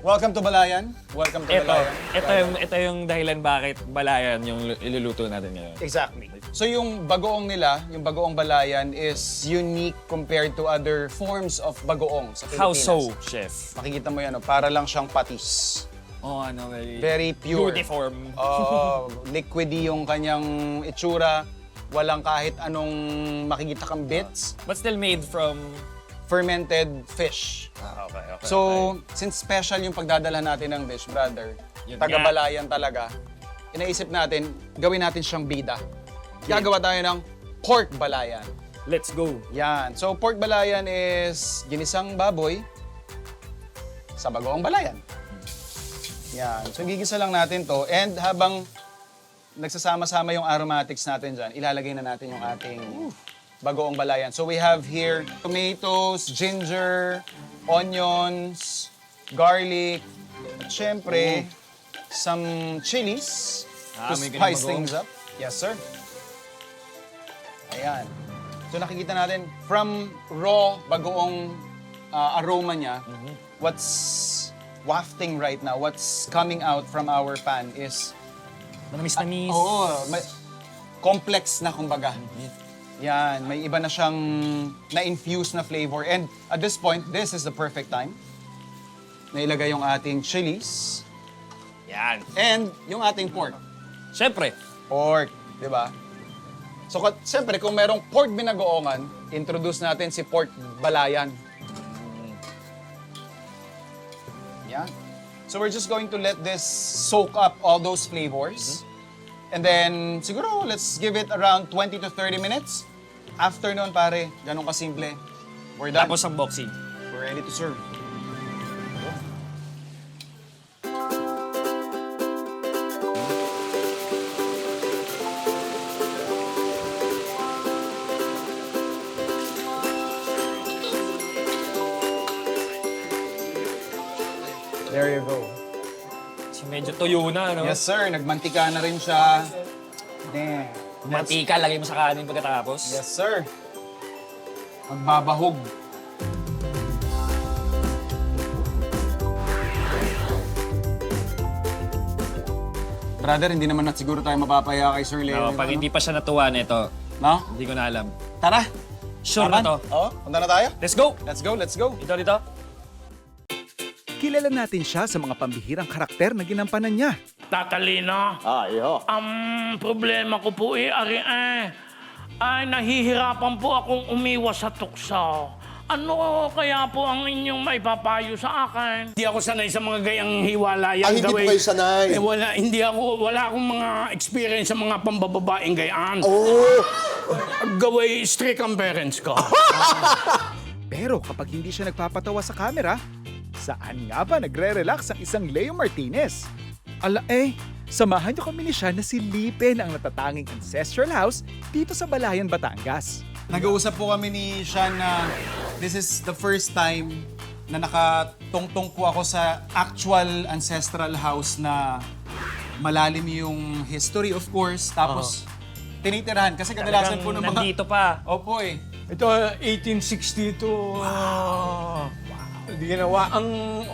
Welcome to Balayan. Welcome to Balayan. Ito yung dahilan bakit balayan yung iluluto natin ngayon. Exactly. So yung bagoong nila, yung bagoong Balayan is unique compared to other forms of bagoong sa Pilipinas. How so, chef? Makikita mo yan, para lang siyang patis. Oh, ano, Very pure. uniform. Liquidy yung kanyang itsura. Walang kahit anong makikita kang bits. But still made from... Fermented fish. Okay. So, since special yung pagdadala natin ng dish, brother, Yun taga-Balayan talaga, inaisip natin, gawin natin siyang bida. Gagawa tayo ng pork Balayan. Let's go. Yan. So, pork Balayan is ginisang baboy sa bagoong Balayan. Yan. So, gigisa lang natin to. And habang nagsasama-sama yung aromatics natin dyan, ilalagay na natin yung ating bagoong Balayan. So, we have here tomatoes, ginger, onions, garlic, at syempre, some chilies to may spice bagoong. things up. Yes, sir. Ayan. So nakikita natin, from raw bagoong aroma niya, what's wafting right now, what's coming out from our pan is, Manamis-namis. complex na kumbaga. Yan, may iba na siyang na-infuse na flavor. And at this point, this is the perfect time na ilagay yung ating chilies Yan. and yung ating pork. Siyempre. Pork, di ba? So, siyempre, kung merong pork binagoongan, introduce natin si pork Balayan. Yan. So, we're just going to let this soak up all those flavors. And then, siguro, let's give it around 20 to 30 minutes. After nun, pare, ganun kasimple. We're done. Tapos ang boxing. We're ready to serve. There you go. Medyo tuyo na, no? Yes, sir. Nagmantika na rin siya. Damn. Mantika, lagay mo sa kanin pagkatapos. Yes, sir. Magbabahog. Brother, hindi naman siguro tayo mapapaya kay Sir Leo. No, pag hindi pa siya natuwa nito, No? hindi ko na alam. Tara. Sure na to. Oo, punta na tayo. Let's go! Let's go, let's go. Dito. Kilala natin siya sa mga pambihirang karakter na ginampanan niya. Tatalino. Ang problema ko po ay nahihirapan po akong umiwas sa tukso. Ano kaya po ang inyong maipapayo sa akin? Hindi ako sanay sa mga gayang hiwalayan. Hindi po kayo sanay. Wala akong mga experience sa mga pambababaeng gayaan. Oh! Gaway strict ang parents ko. Pero kapag hindi siya nagpapatawa sa camera, saan nga ba nagre-relax ang isang Leo Martinez? Samahan niyo kami ni siya na silipin ang natatanging ancestral house dito sa Balayan, Batangas. Nag-uusap po kami ni Sean na this is the first time na nakatungtong po ako sa actual ancestral house na malalim yung history, of course. Tapos, tinitirahan. Kasi kadalasan po ng mga... Nandito pa. Opo eh. Ito, 1862. Ginawa. Ang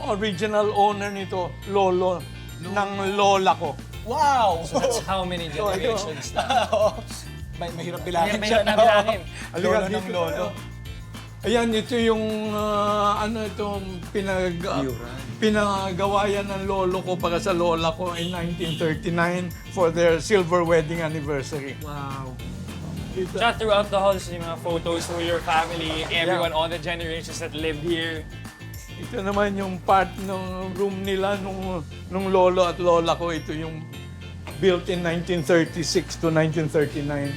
original owner nito, lolo ng lola ko. Wow! That's how many generations na. Mahirap bilangin May siya. nabilangin. Lolo ng lolo. Ayan, ito yung pinagawa yan ng lolo ko para sa lola ko in 1939 for their silver wedding anniversary. Wow. Siya throughout the halls, yung mga photos for your family, everyone, all the generations that lived here. Ito naman yung part ng room nila nung lolo at lola ko. Ito yung built in 1936 to 1939.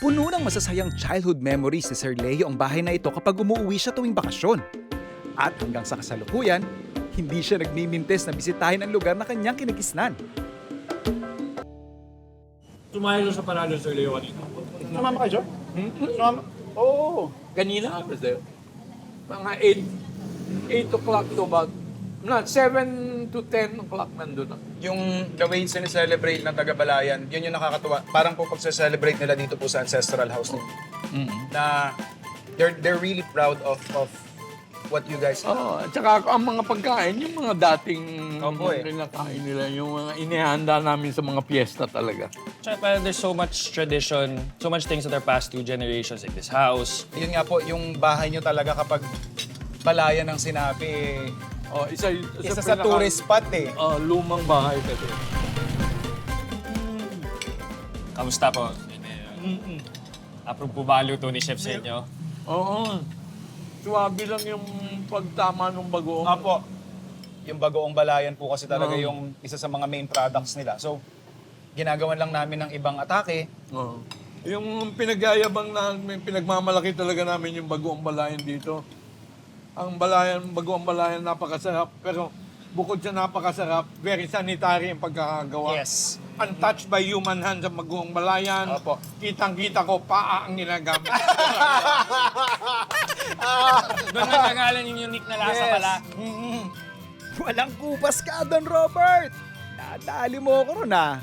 Puno ng masasayang childhood memories ni Sir Leo ang bahay na ito kapag umuwi siya tuwing bakasyon. At hanggang sa kasalukuyan, hindi siya nagmimintes na bisitahin ang lugar na kanyang kinagisnan. Tumayo sa parado, Sir Leo, kanina. Sumama kayo, Sumama? Oo. Kanina? Mga 8 o'clock to about, 7 to 10 o'clock nandun. Yung the way sineselebrate ng taga-Balayan, yun yung nakakatuwa. Parang po pag-celebrate nila dito po sa ancestral house nila. Na they're really proud of what you guys have. Oo, at saka ang mga pagkain, yung mga dating Opo eh. kinakain nila, yung mga inihanda namin sa mga piyesta talaga. Tsaka parang there's so much tradition, so much things that are passed through generations, like this house. Yun nga po, yung bahay nyo talaga kapag balayan ng sinapi, Oh, isa sa tourist spot eh. Lumang bahay kasi. Kamusta po? Approve po ba ang luto ni Chef sa inyo? Oo. Suwabe lang yung pagtama ng bagoong. Apo, yung bagoong balayan po kasi talaga yung isa sa mga main products nila. So, ginagawan lang namin ng ibang atake. Oo. Yung pinagyayabang namin, pinagmamalaki talaga namin yung bagoong balayan dito. Ang bagoong balayan napakasarap, pero bukod sa napakasarap, very sanitary ang pagkakagawa. Yes. Untouched by human hands ang bagoong balayan. Opo. Kitang-kita ko, paa ang ginagamit. Doon natangalan yung unique na lasa pala. Walang kupas ka doon, Robert! Nadali mo ako ron ah.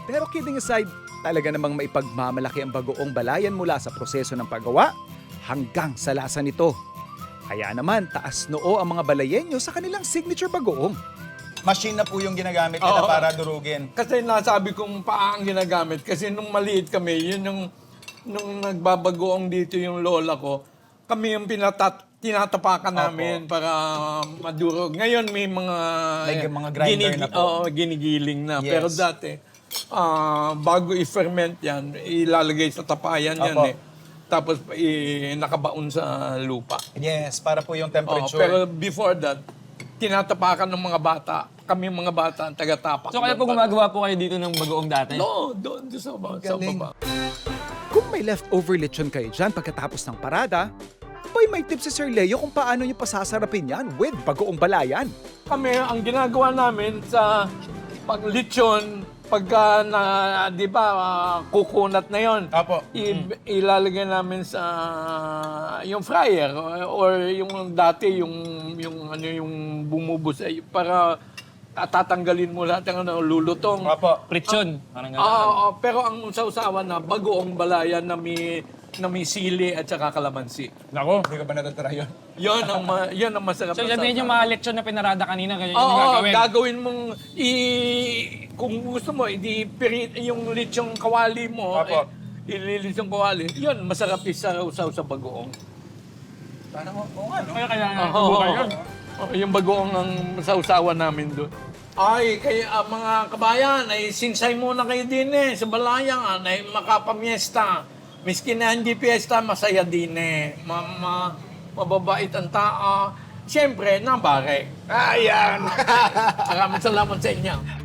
Pero kidding aside, talaga namang maipagmamalaki ang bagoong balayan mula sa proseso ng paggawa hanggang sa lasa nito. Kaya naman, taas noo ang mga balayenyo sa kanilang signature bagoong. Machine na po yung ginagamit nila Oo. para durugin. Kasi nasabi kong paa ang ginagamit. Kasi nung maliit kami, yun yung nung nagbabagoong dito yung lola ko, kami yung tinatapakan namin para madurog. Ngayon may mga May mga grinder na po. Oo, ginigiling na. Yes. Pero dati, bago i-ferment yan, ilalagay sa tapayan yan Opo. eh. Tapos nakabaon sa lupa. Yes, para po yung Oo, temperature. pero before that, tinatapakan ng mga bata. Kami mga bata ang taga-tapak. So kaya po gumagawa po kayo dito ng bagoong dati? No, doon sa baba. Sa Galing. baba. Kung may leftover lechon kayo dyan pagkatapos ng parada, boy, may tips si Sir Leo kung paano nyo pasasarapin yan with bagoong balayan. Kami, ang ginagawa namin sa paglitsyon, pagka na, di ba, kukunat na yon, Apo. ilalagay namin sa yung fryer or yung dati yung ano yung bumubos para tatanggalin mo lahat ng ano, lulutong. Apo. Pritsyon. Parang gano'n. Pero ang sausawan na bagoong balayan na may sili at saka kalamansi. Nako. Hindi ka ba natatry yun? Yon ang masarap. So na sabihin yung sausawan. mga lechon na pinarada kanina, ganyan yung Oo, gagawin. gagawin mong kung gusto mo, yung lechong kawali mo, Apo. ililitsong kawali, yun, masarap isaw sa bagoong. Parang, oo nga, no? Kaya kailangan Oo, subukan yun. yung bagoong ang sausawan namin doon. Ay, kaya mga kabayan, ay sinsay muna kayo din sa balayan, ay makapamiesta. Miskin na hindi piyesta, masaya din mababait ang tao. Siyempre, nabare. Ayan. Maraming salamat sa inyo.